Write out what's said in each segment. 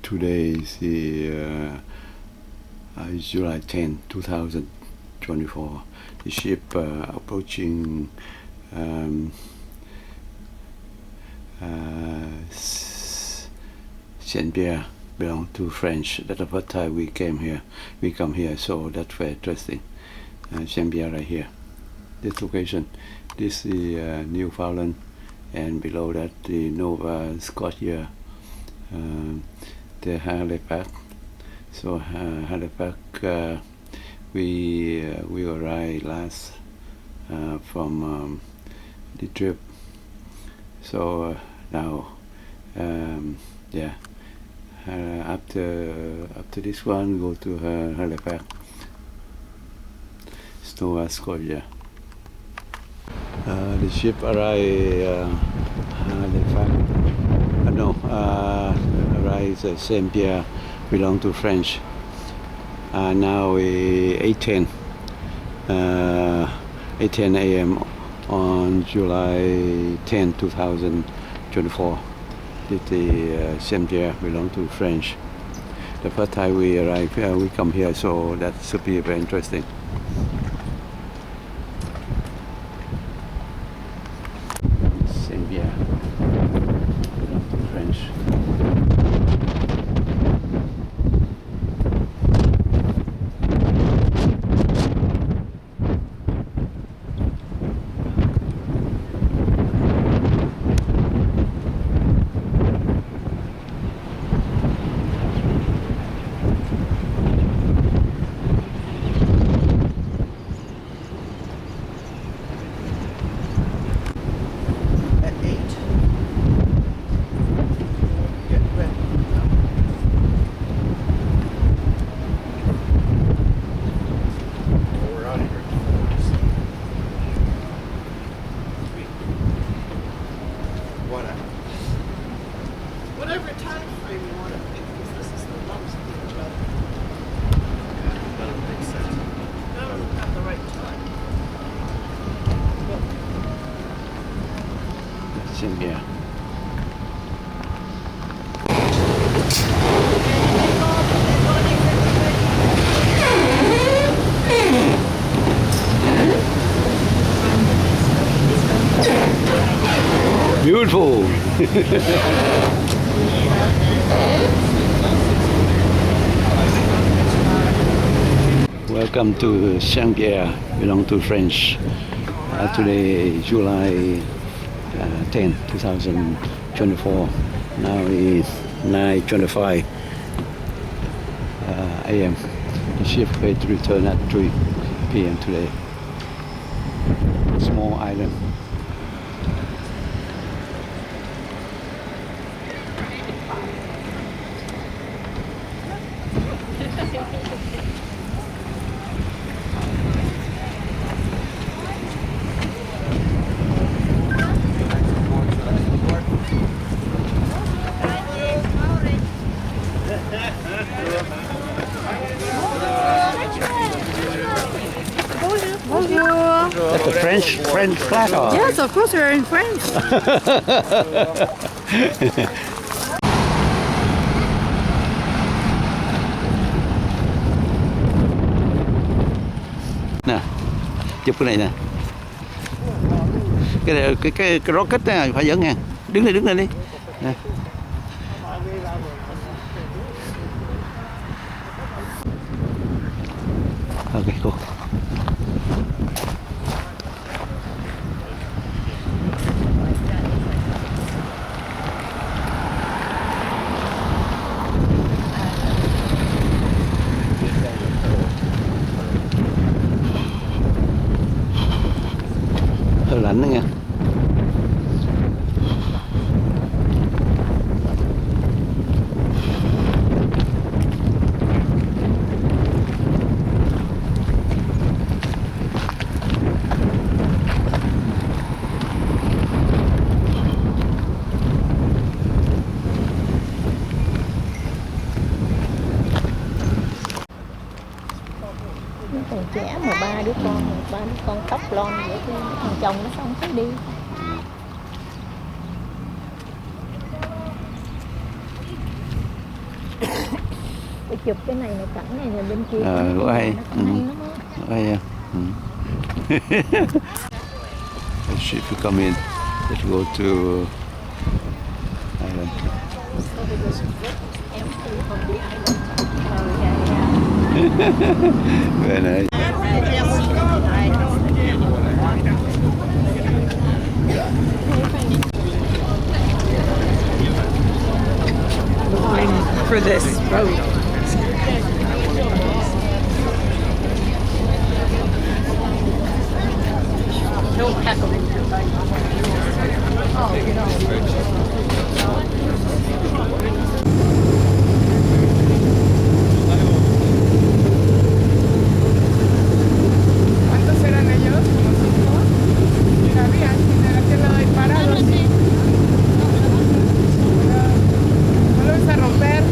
Today is July 10, 2024. The ship approaching Saint Pierre belong to French. That's the first time we came here. We come here, so that's very interesting. Saint Pierre right here. This location. This is Newfoundland, and below that the Nova Scotia. The Halifax. So Halifax, we arrived last from the trip. So now, after this one, go to Halifax, Nova Scotia. The ship arrived Halifax. Arrived Saint Pierre, belong to French. Now 8:10 a.m. on July 10, 2024. The Saint Pierre belong to French. The first time we arrive here, we come here, so that should be very interesting. Saint Pierre belong to French. Whatever time frame you want to pick, because this is the longest job. That makes sense. That doesn't have the right time. That's in here. Beautiful. Welcome to Saint Pierre, belong to French. Today, July 10, 2024. Now is 9:25 a.m. The ship will return at 3 p.m. today. Small island. Bonjour. That's a French flag. Yes, of course we're in France. Nè, chụp cái này nè. Cái rocket này phải dẫn nha. Đứng lên đi. Nè. Ok, cool. Hơi lạnh đó nha. Còn trẻ mà ba đứa con tóc lon vậy cái thằng chồng nó không thấy đi. chụp cái này là cảnh này là bên kia. Có hay. Nó cũng hay lắm á. Có hay. Let's see if we come in. Let's go to island. Very nice. For this road. No heckling. ¿Cuántos eran ellos? ¿Como 5? ¿Sabías? ¿En aquel lado hay parados? No lo vas a romper.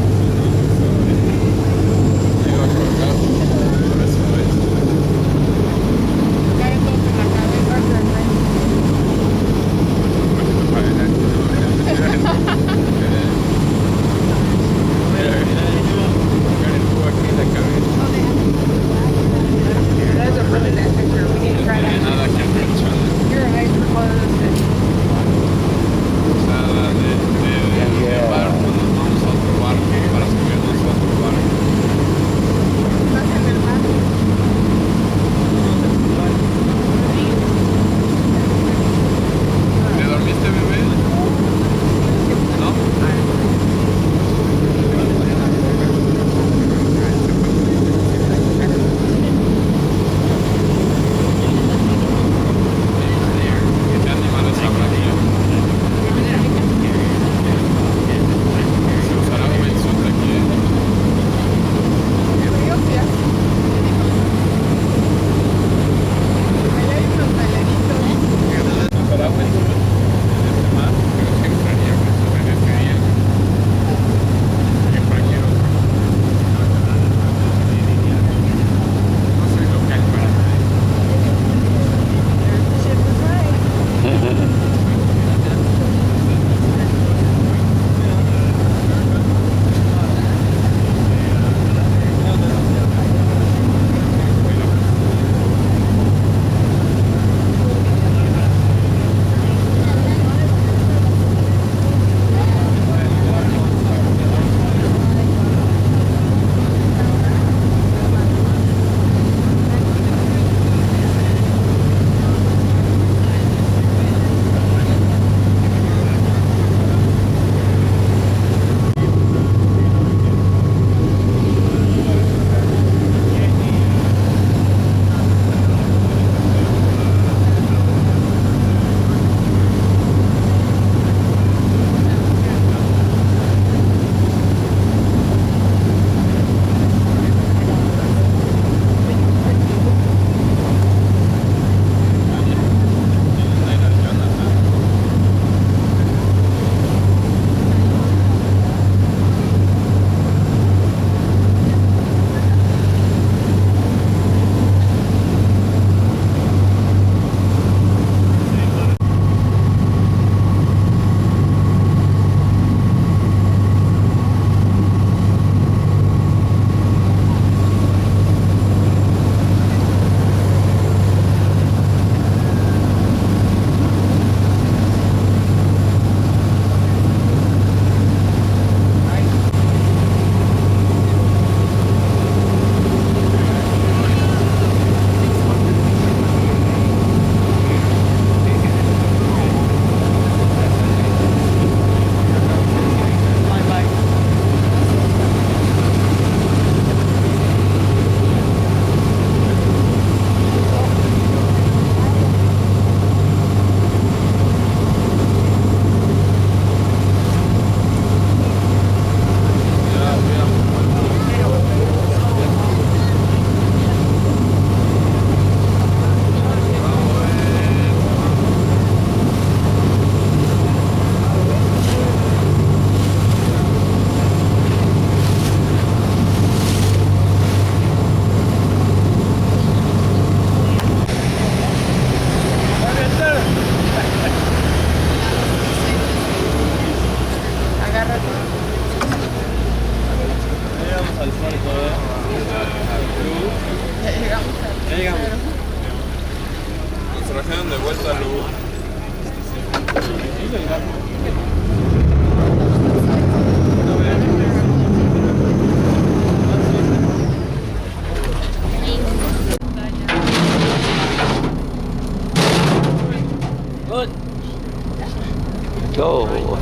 Ủa.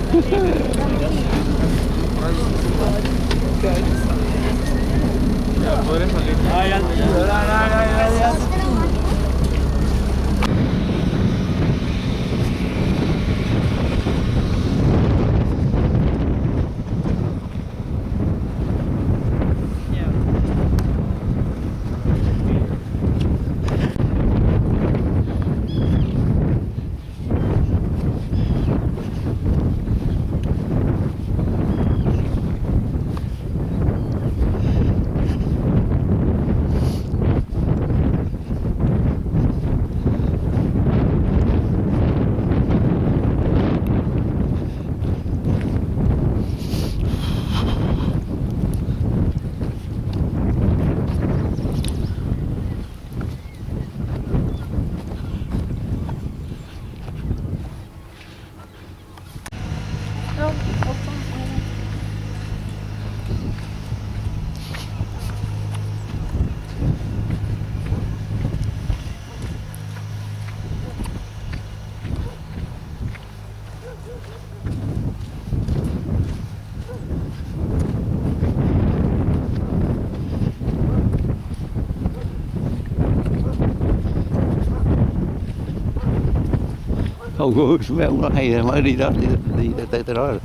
Không có mấy ông nó hay mới đi đó đi tới đó rồi.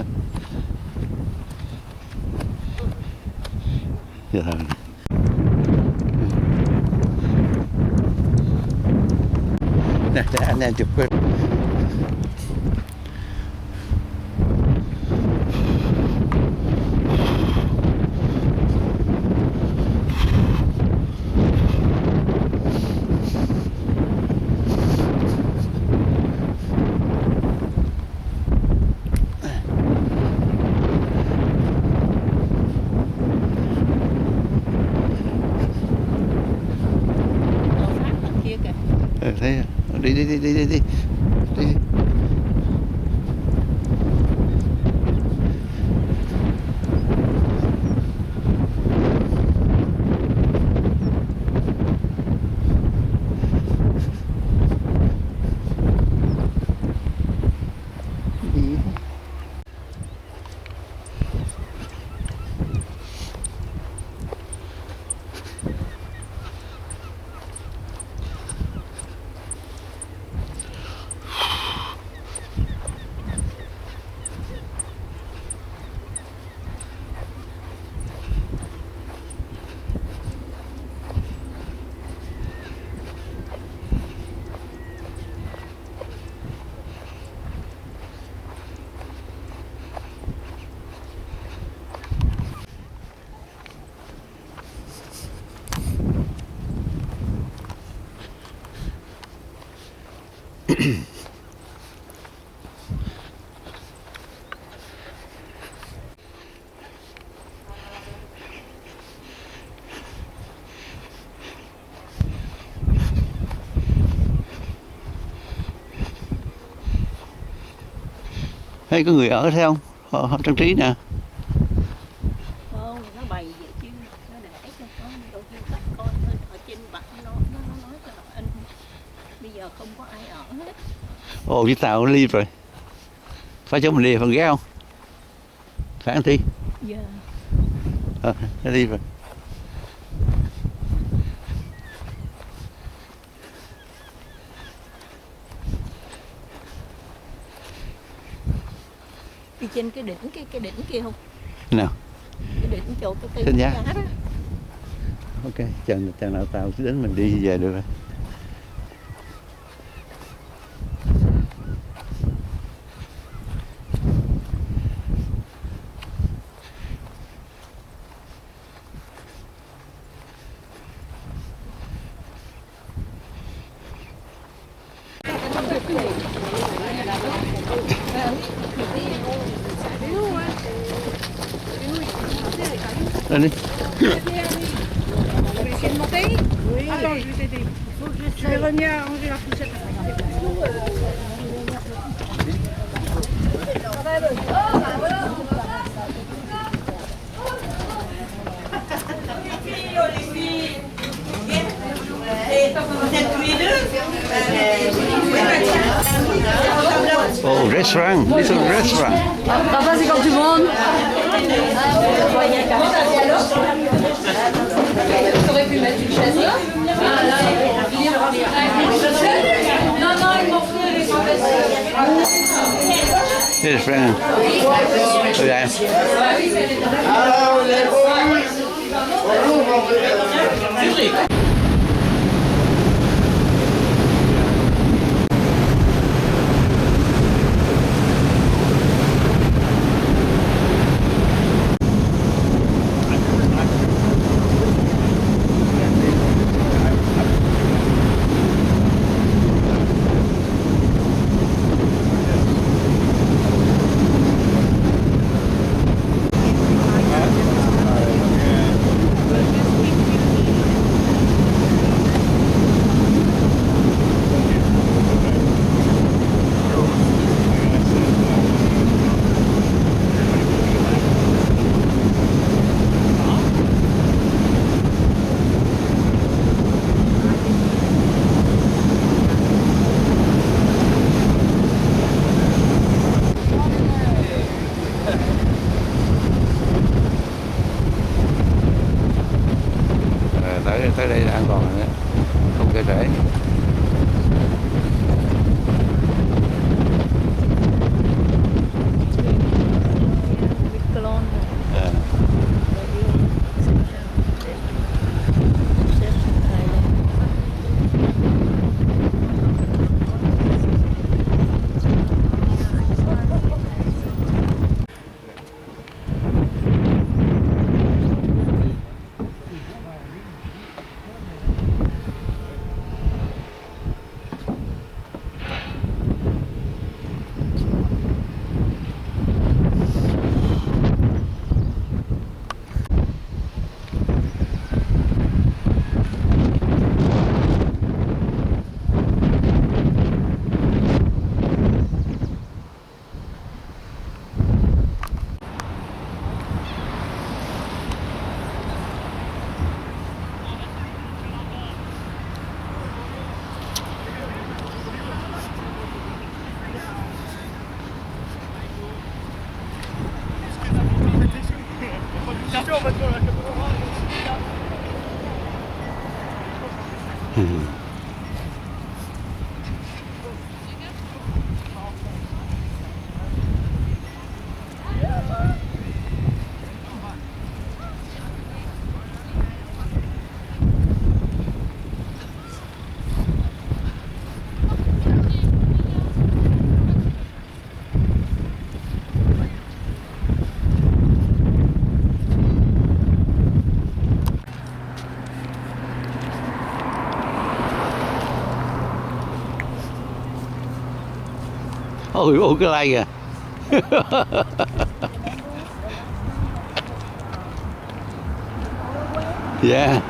Dạ. Nè để anh em chụp cái. Thấy đi. Thấy có người ở thấy không? Họ trang trí nè. Không, nó bày vậy chứ nó để cho con đôi khi các con ở trên mặt nó nói cho anh bây giờ không có ai ở hết. Ồ cái tàu nó đi rồi. Phải cho mình đi phần ghé không? Phải anh Thi? Dạ. Nó đi rồi. Đi trên cái đỉnh cái đỉnh kia không? Nào. Cái đỉnh chỗ cái cây Trên giá đó. Ok, chừng nào tàu đến mình đi về được rồi. Lên đi. Oui. Attends, je vais t'aider. Je vais revenir ranger la poussette. Ồ, restaurant, little restaurant. Papa, c'est quand tu montes. T'aurais pu mettre une chaise là. Non, non, ils m'ont fait les Here's friend. Oh, yeah. Tới đây là an toàn rồi đó, không kể trễ. Ôi, ôi cái lai kìa. Yeah.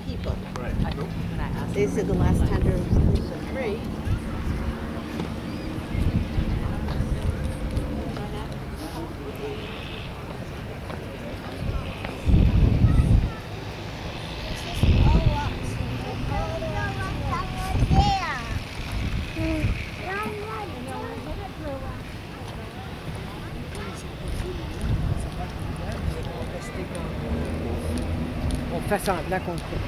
People. They said the last tender was free. Face à un plat concret.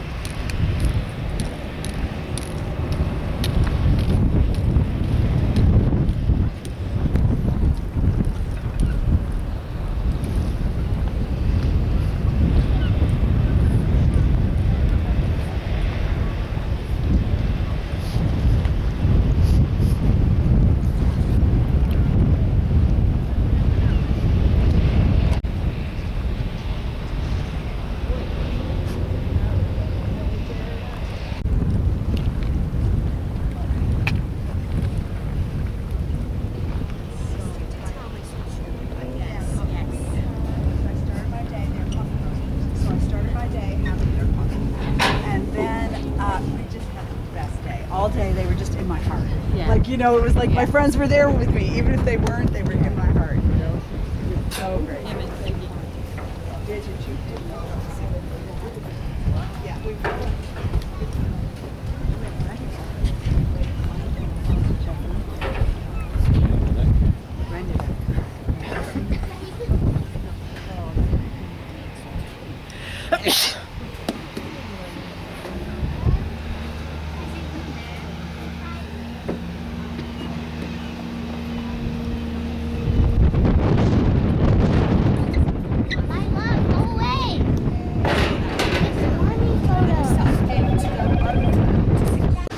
you know, it was like my friends were there with me. Even if they weren't, they were in my heart, you know. It's so great. Did you shoot? Yeah, we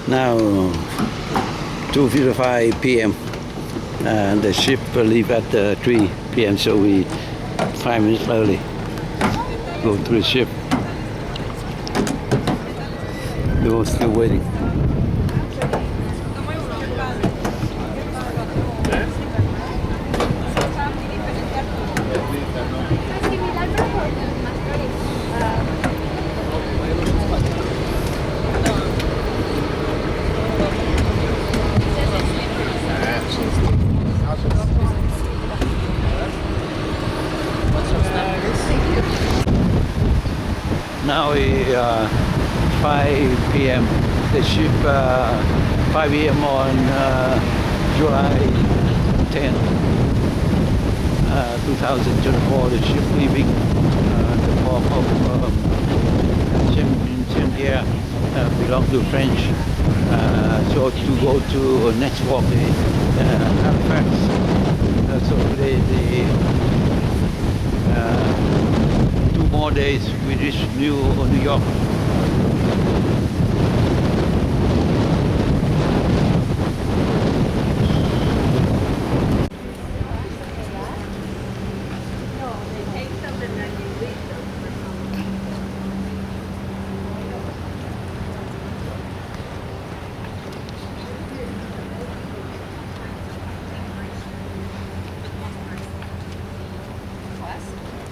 Now 2:55 p.m. and the ship will leave at 3 p.m. so we 5 minutes early go to the ship. We were still waiting. Now we 5 p.m. The ship 5 p.m. on July 10, 2024. The ship leaving the port of Saint-Pierre belong to French. So to go to next port Halifax. So today the 2 more days we reach New York.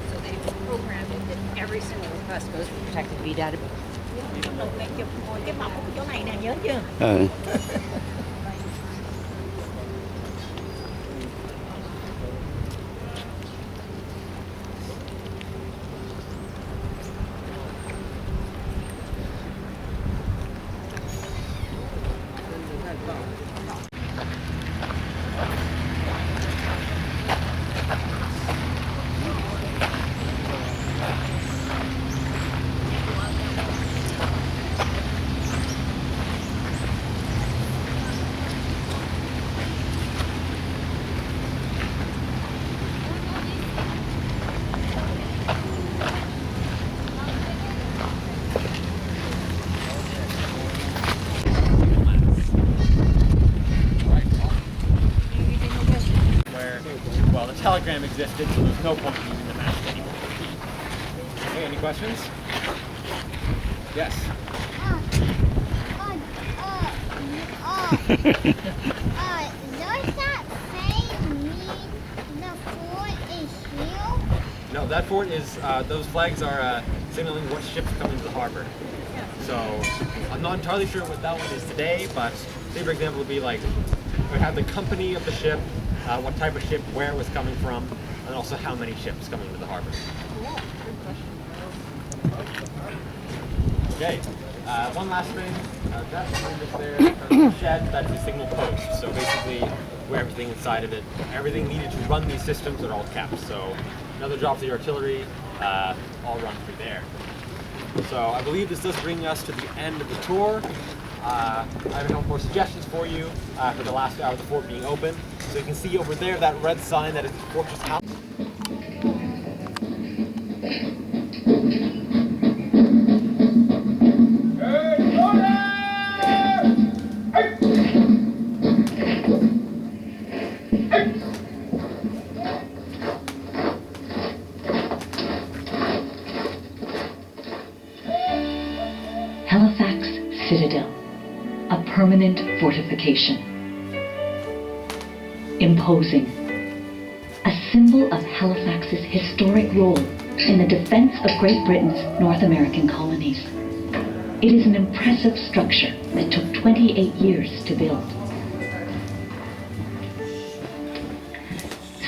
So they've programmed it that every single request goes to protected V database. Mẹ chụp ngồi cái mọc ở chỗ này nè, nhớ chưa? Well, the telegram existed, so there's no point in using the map anymore. Okay, any questions? Yes. Does that say mean the fort is here? No, that fort is, those flags are signaling what ships are coming to the harbor. So, I'm not entirely sure what that one is today, but say for example would be like, we have the company of the ship, what type of ship, where it was coming from, and also how many ships coming to the harbor. Okay, one last thing, that behind us there, the shed, that's the signal post. So basically, where everything inside of it, everything needed to run these systems are all kept. So another drops of the artillery, all run through there. So I believe this does bring us to the end of the tour. I have a couple more suggestions for you for the last hour of the fort being open. So you can see over there that red sign that is the Fortress House. Halifax Citadel, a permanent fortification. Imposing, a symbol of Halifax's historic role in the defense of Great Britain's North American colonies. It is an impressive structure that took 28 years to build.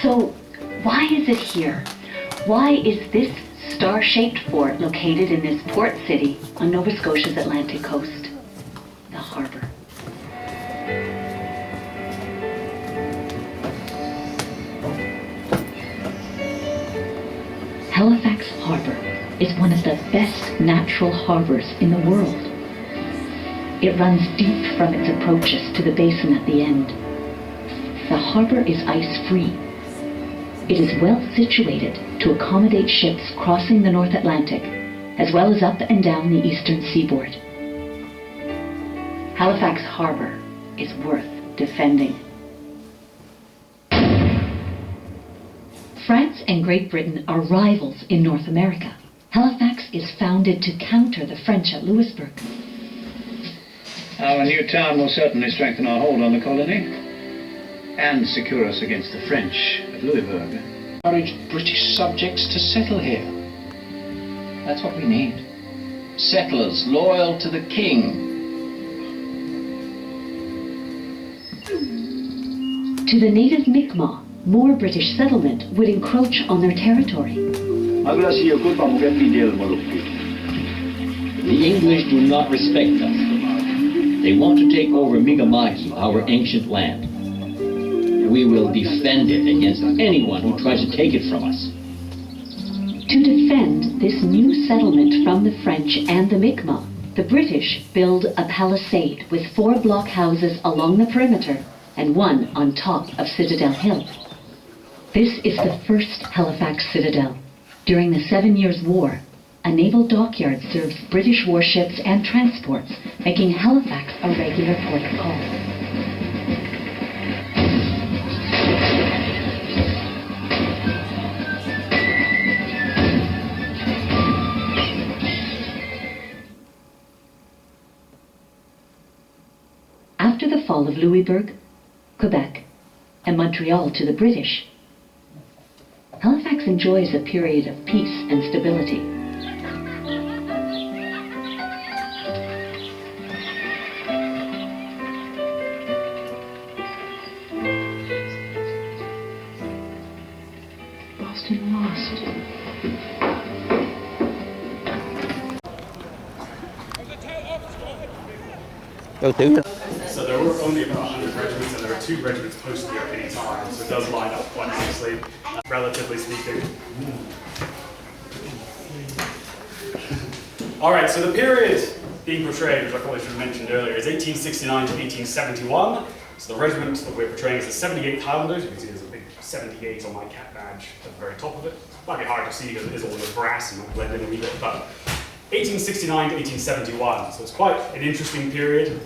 So, why is it here? Why is this star-shaped fort located in this port city on Nova Scotia's Atlantic coast? The harbor. Halifax Harbor is one of the best natural harbors in the world. It runs deep from its approaches to the basin at the end. The harbor is ice-free. It is well situated to accommodate ships crossing the North Atlantic, as well as up and down the eastern seaboard. Halifax Harbor is worth defending. France and Great Britain are rivals in North America. Halifax is founded to counter the French at Louisbourg. Our new town will certainly strengthen our hold on the colony and secure us against the French at Louisbourg. Encourage British subjects to settle here. That's what we need. Settlers loyal to the king. To the native Mi'kmaq, more British settlement would encroach on their territory. The English do not respect us. They want to take over Mi'kma'ki, our ancient land. We will defend it against anyone who tries to take it from us. To defend this new settlement from the French and the Mi'kmaq, the British build a palisade with 4 block houses along the perimeter and 1 on top of Citadel Hill. This is the first Halifax citadel. During the 7 Years' War, a naval dockyard serves British warships and transports, making Halifax a regular port of call. After the fall of Louisbourg, Quebec, and Montreal to the British, Halifax enjoys a period of peace and stability. Boston lost. So there were only about 100 regiments, and there were 2 regiments posted here at any time, so it does line up quite nicely, relatively speaking. All right, so the period being portrayed, which I probably should have mentioned earlier, is 1869 to 1871. So the regiment that we're portraying is the 78th Highlanders. You can see there's a big 78 on my cat badge at the very top of it. Might be hard to see because it is all with brass and might blend in a wee bit, but 1869 to 1871, so it's quite an interesting period.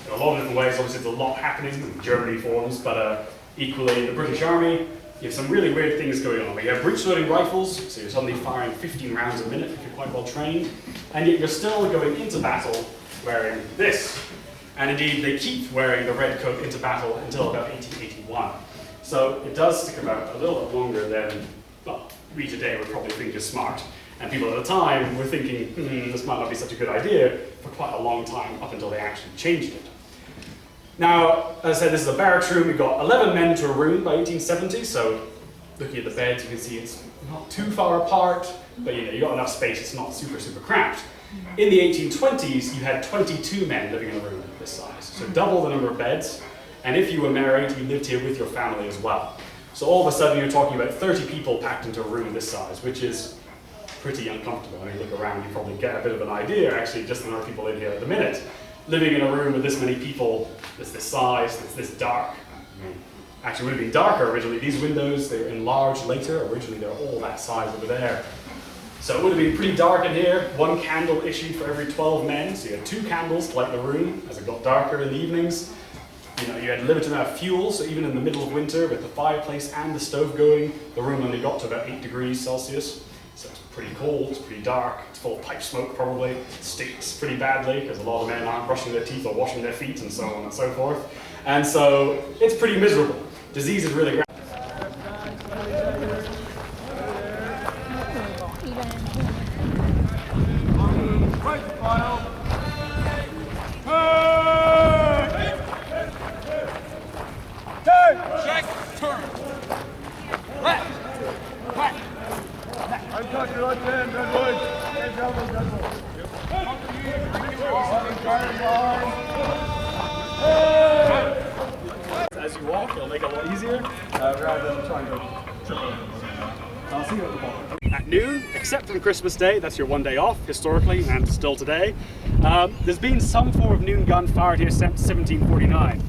In a lot of different ways, obviously there's a lot happening when Germany forms, but equally in the British Army, you have some really weird things going on. You have breech-loading rifles, so you're suddenly firing 15 rounds a minute if you're quite well trained, and yet you're still going into battle wearing this. And indeed, they keep wearing the red coat into battle until about 1881. So it does stick about a little bit longer than, well, we today would probably think is smart. And people at the time were thinking, this might not be such a good idea for quite a long time, up until they actually changed it. Now, as I said, this is a barracks room. We've got 11 men to a room by 1870, so looking at the beds, you can see it's not too far apart, but you know, you've got enough space, it's not super, super cramped. In the 1820s, you had 22 men living in a room this size, so double the number of beds, and if you were married, you lived here with your family as well. So all of a sudden, you're talking about 30 people packed into a room this size, which is pretty uncomfortable. When you look around, you probably get a bit of an idea, actually, just the number of people in here at the minute. Living in a room with this many people, that's this size, that's this dark. Actually, it would have been darker originally. These windows, they were enlarged later. Originally, they were all that size over there. So it would have been pretty dark in here. 1 candle issued for every 12 men. So you had 2 candles to light the room as it got darker in the evenings. You know, you had a limited amount of fuel, so even in the middle of winter, with the fireplace and the stove going, the room only got to about 8 degrees Celsius. So it's pretty cold, it's pretty dark, it's full of pipe smoke probably, it stinks pretty badly because a lot of men aren't brushing their teeth or washing their feet and so on and so forth. And so it's pretty miserable. Disease is really As you walk, it'll make it a lot easier rather than trying to trip over. I'll see you at the bottom. At noon, except on Christmas Day, that's your one day off, historically, and still today, there's been some form of noon gun fired here since 1749.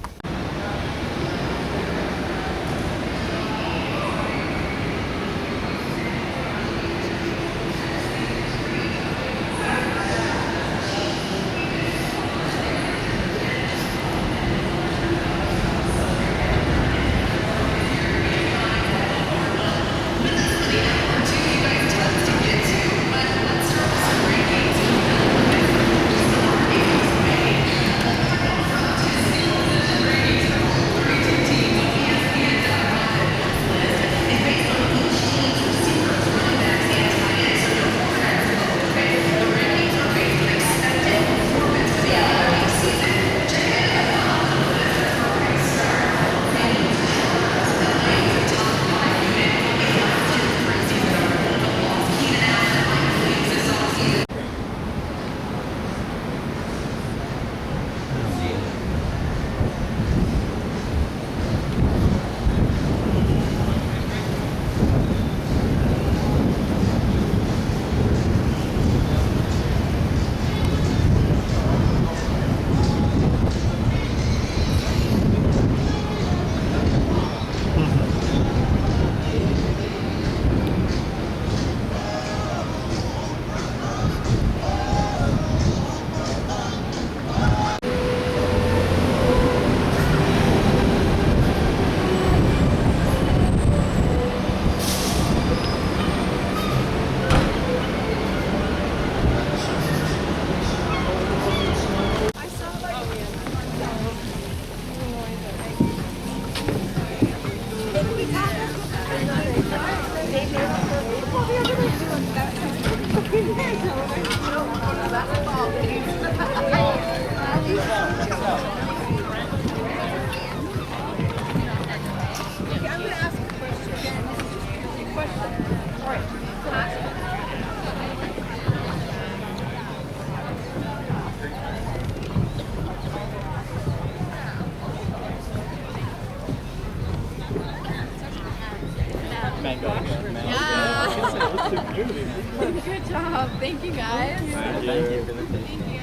Good job. Thank you, guys. Thank you.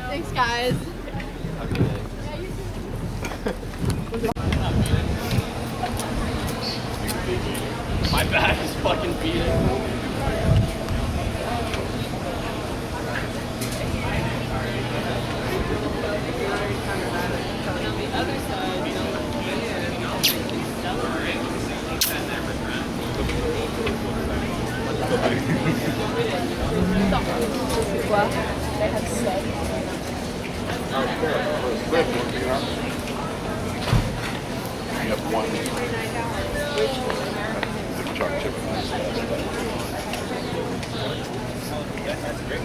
Thanks, guys. My back is fucking beating. They have said. We have one. The chocolate chip. That's a great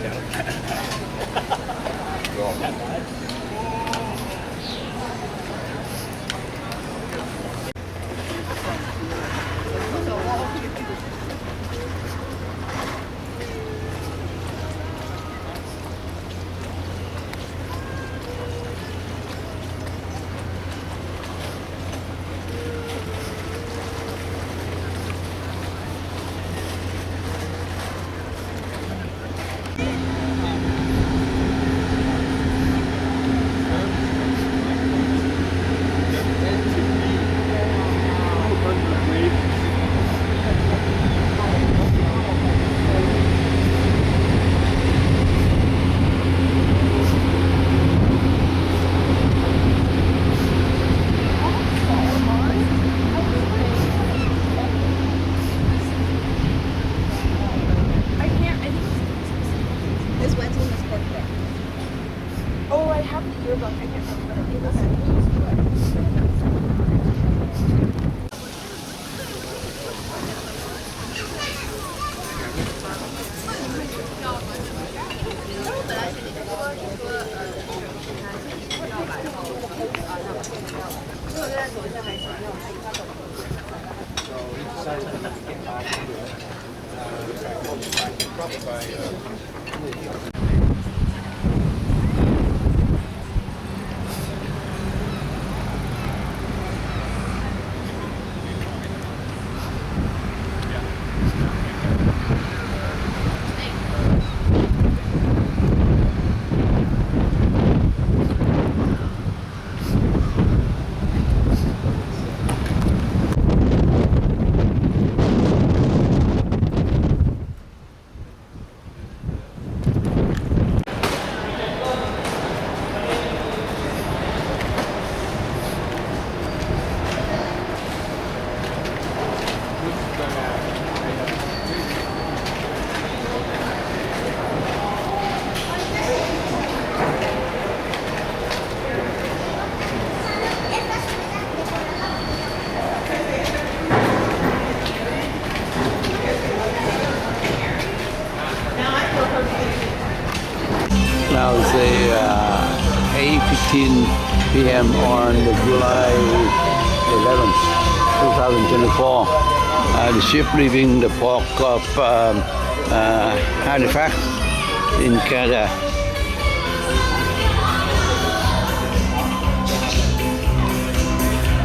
Now it's 8:15 p.m. on July 11th, 2024. The ship leaving the port of Halifax in Canada.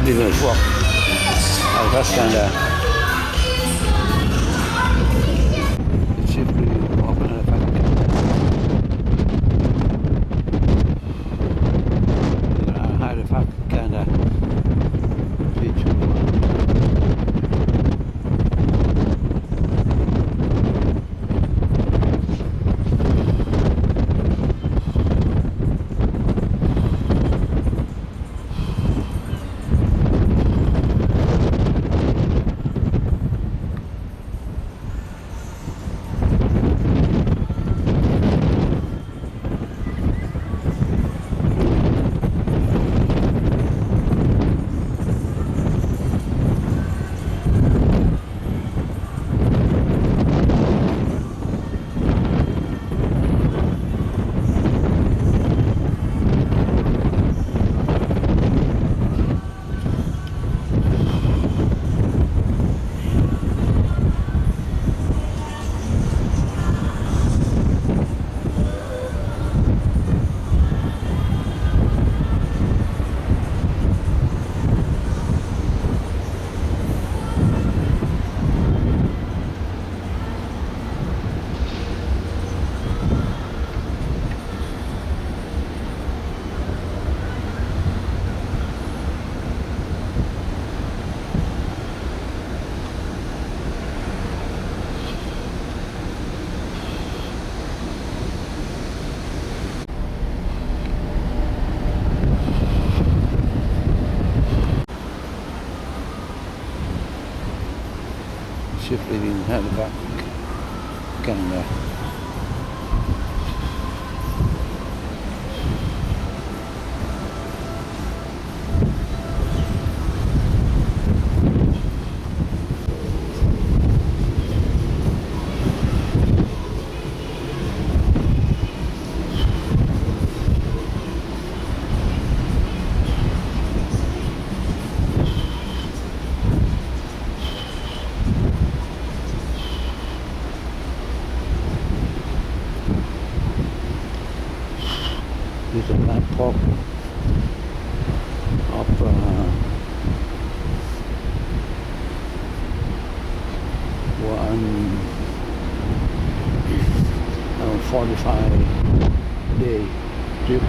Leaving the port Halifax, Canada. The ship leaving the port of Halifax. Halifax, Canada. Ship leaving Halifax, Canada. This is a map of 45-day trip